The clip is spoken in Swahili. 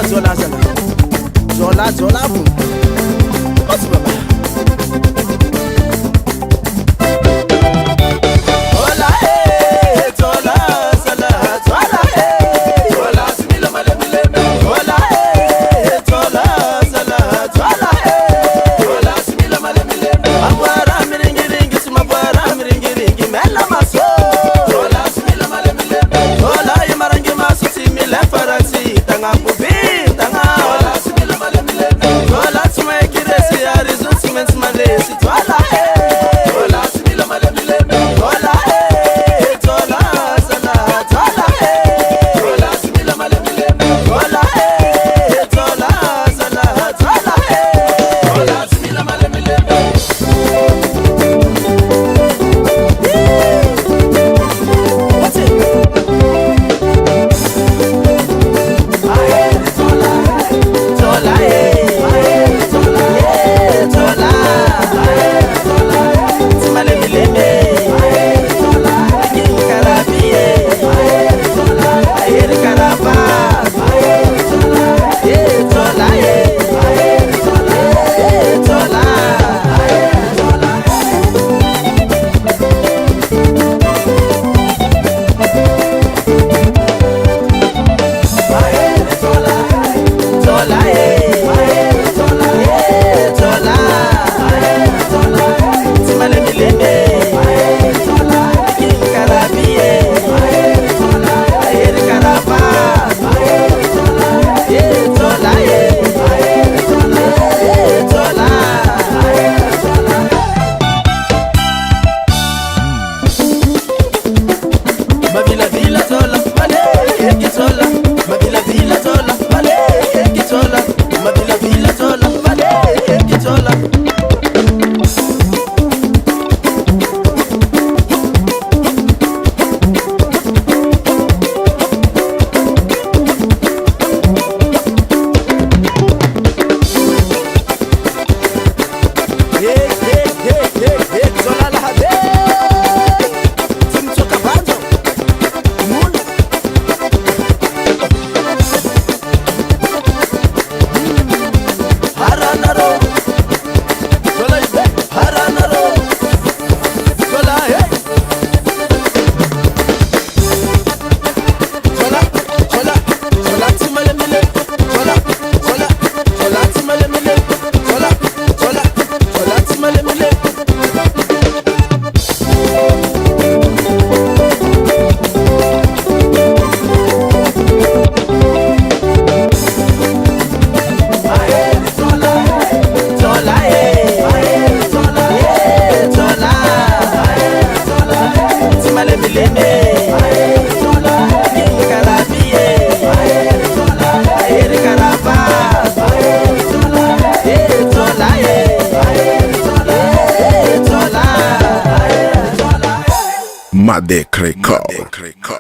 Zola bu. What's baba? Zola zola zola zola zola simila male mile zola zola zola zola zola simila male mile abara miringi ringi sumabara miringi ringi mela maso zola simila male mile zola yamarangi maso simila faransi tanga kubi tanga zola simila male mile zola tumekire si arizo simens male si zola zola simila male mile zola zola zola zola zola simila male mile zola zola zola zola zola simila male mile what's it zola zola zola zola zola simale mile zola karabie zola ayer karaba zola zola zola Madek Record.